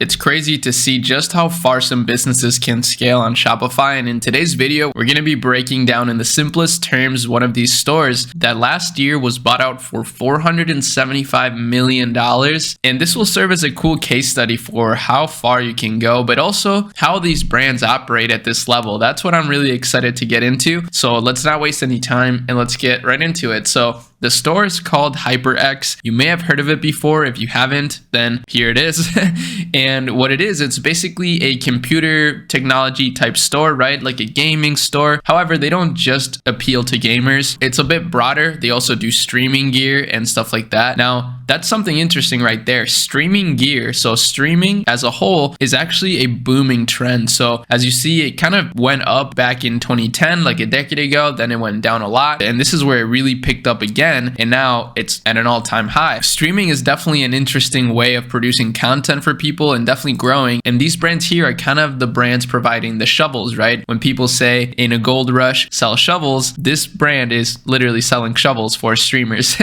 It's crazy to see just how far some businesses can scale on Shopify, and in today's video, we're going to be breaking down in the simplest terms one of these stores that last year was bought out for $475 million. And this will serve as a cool case study for how far you can go, but also how these brands operate at this level. That's what I'm really excited to get into. So let's not waste any time and let's get right into it. So the store is called HyperX. You may have heard of it before. If you haven't, then here it is. And what it is, it's basically a computer technology type store, right? Like a gaming store. However, they don't just appeal to gamers. It's a bit broader. They also do streaming gear and stuff like that. Now, that's something interesting right there. Streaming gear. So streaming as a whole is actually a booming trend. So as you see, it kind of went up back in 2010, like a decade ago. Then it went down a lot. And this is where it really picked up again. And now it's at an all-time high. Streaming is definitely an interesting way of producing content for people and definitely growing. And these brands here are kind of the brands providing the shovels, right? When people say in a gold rush, sell shovels, this brand is literally selling shovels for streamers.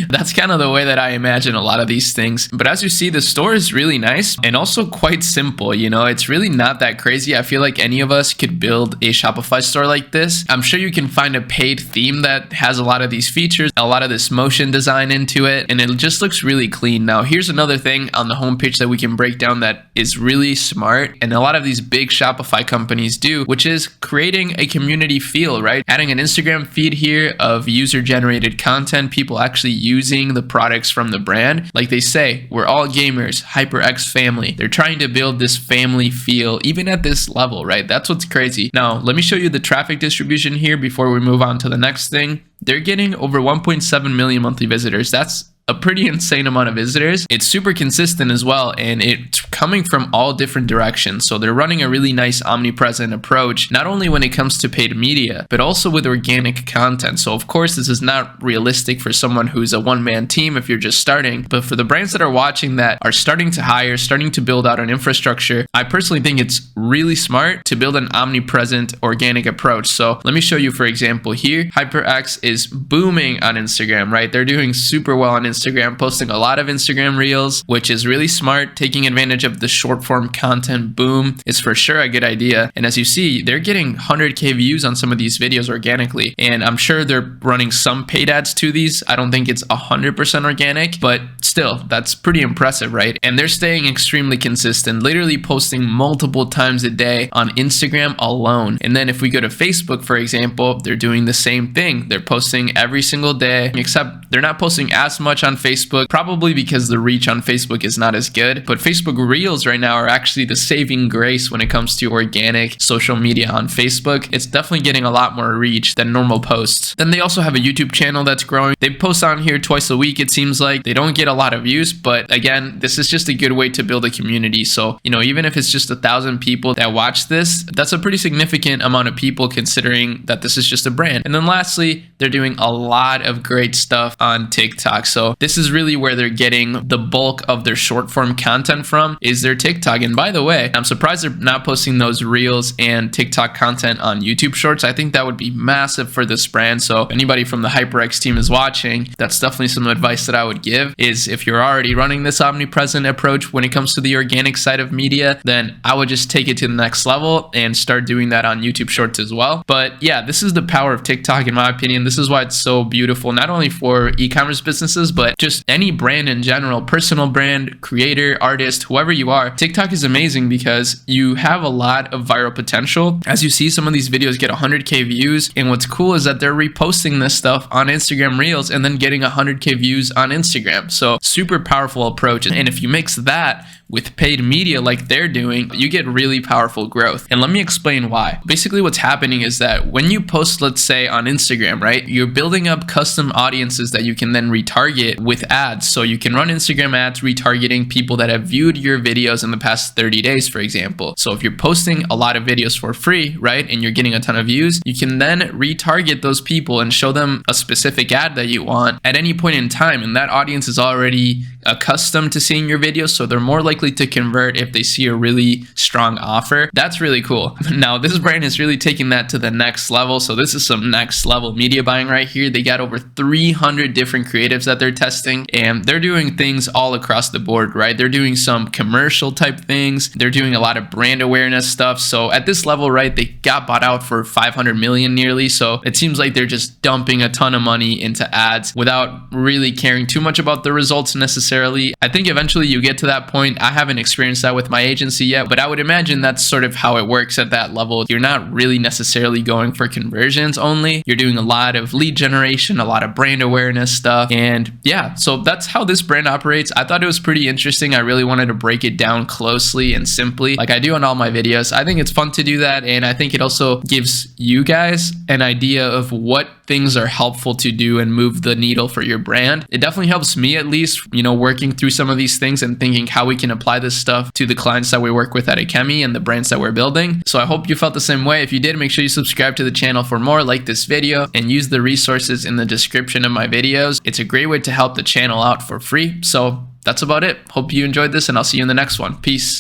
That's kind of the way that I imagine a lot of these things. But as you see, the store is really nice and also quite simple. You know, it's really not that crazy. I feel like any of us could build a Shopify store like this. I'm sure you can find a paid theme that has a lot of these features, a lot of this motion design into it, and it just looks really clean. Now, here's another thing on the homepage that we can break down that is really smart, and a lot of these big Shopify companies do, which is creating a community feel, right? Adding an Instagram feed here of user-generated content, people actually using the products from the brand. Like they say, we're all gamers, HyperX family. They're trying to build this family feel, even at this level, right? That's what's crazy. Now, let me show you the traffic distribution here before we move on to the next thing. They're getting over 1.7 million monthly visitors. That's a pretty insane amount of visitors. It's super consistent as well, and it's coming from all different directions. So they're running a really nice omnipresent approach, not only when it comes to paid media, but also with organic content. So of course, this is not realistic for someone who's a one-man team if you're just starting, but for the brands that are watching that are starting to hire, starting to build out an infrastructure, I personally think it's really smart to build an omnipresent organic approach. So let me show you, for example, here, HyperX is booming on Instagram, right? They're doing super well on Instagram, posting a lot of Instagram reels, which is really smart. Taking advantage of the short form content boom is for sure a good idea. And as you see, they're getting 100K views on some of these videos organically. And I'm sure they're running some paid ads to these. I don't think it's 100% organic, but still, that's pretty impressive, right? And they're staying extremely consistent, literally posting multiple times a day on Instagram alone. And then if we go to Facebook, for example, they're doing the same thing. They're posting every single day, except they're not posting as much on Facebook, probably because the reach on Facebook is not as good. But Facebook Reels right now are actually the saving grace when it comes to organic social media on Facebook. It's definitely getting a lot more reach than normal posts. Then they also have a YouTube channel that's growing. They post on here twice a week, it seems like. They don't get a lot of views, but again, this is just a good way to build a community. So, you know, even if it's just 1,000 people that watch this, that's a pretty significant amount of people considering that this is just a brand. And then lastly, they're doing a lot of great stuff on TikTok. So this is really where they're getting the bulk of their short form content from, is their TikTok. And by the way, I'm surprised they're not posting those reels and TikTok content on YouTube Shorts. I think that would be massive for this brand. So if anybody from the HyperX team is watching, that's definitely some advice that I would give, is if you're already running this omnipresent approach when it comes to the organic side of media, then I would just take it to the next level and start doing that on YouTube Shorts as well. But yeah, this is the power of TikTok in my opinion. This is why it's so beautiful, not only for e-commerce businesses, but just any brand in general, personal brand, creator, artist, whoever you are. TikTok is amazing because you have a lot of viral potential. As you see, some of these videos get 100K views, and what's cool is that they're reposting this stuff on Instagram Reels and then getting 100K views on Instagram. So super powerful approach. And if you mix that with paid media like they're doing, you get really powerful growth. And let me explain why. Basically, what's happening is that when you post, let's say on Instagram, right, you're building up custom audiences that you can then retarget with ads. So you can run Instagram ads retargeting people that have viewed your videos in the past 30 days, for example. So if you're posting a lot of videos for free, right, and you're getting a ton of views, you can then retarget those people and show them a specific ad that you want at any point in time. And that audience is already accustomed to seeing your videos, so they're more likely to convert if they see a really strong offer. That's really cool. Now, this brand is really taking that to the next level. So this is some next level media buying right here. They got over 300 different creatives that they're testing, and they're doing things all across the board, right? They're doing some commercial type things. They're doing a lot of brand awareness stuff. So at this level, right, they got bought out for 500 million nearly. So it seems like they're just dumping a ton of money into ads without really caring too much about the results necessarily. I think eventually you get to that point. I haven't experienced that with my agency yet, but I would imagine that's sort of how it works at that level. You're not really necessarily going for conversions only. You're doing a lot of lead generation, a lot of brand awareness stuff. And yeah, so that's how this brand operates. I thought it was pretty interesting. I really wanted to break it down closely and simply like I do on all my videos. I think it's fun to do that. And I think it also gives you guys an idea of what things are helpful to do and move the needle for your brand. It definitely helps me, at least, you know, working through some of these things and thinking how we can apply this stuff to the clients that we work with at Akemi and the brands that we're building. So I hope you felt the same way. If you did, make sure you subscribe to the channel for more, like this video, and use the resources in the description of my videos. It's a great way to help the channel out for free. So that's about it. Hope you enjoyed this, and I'll see you in the next one. Peace.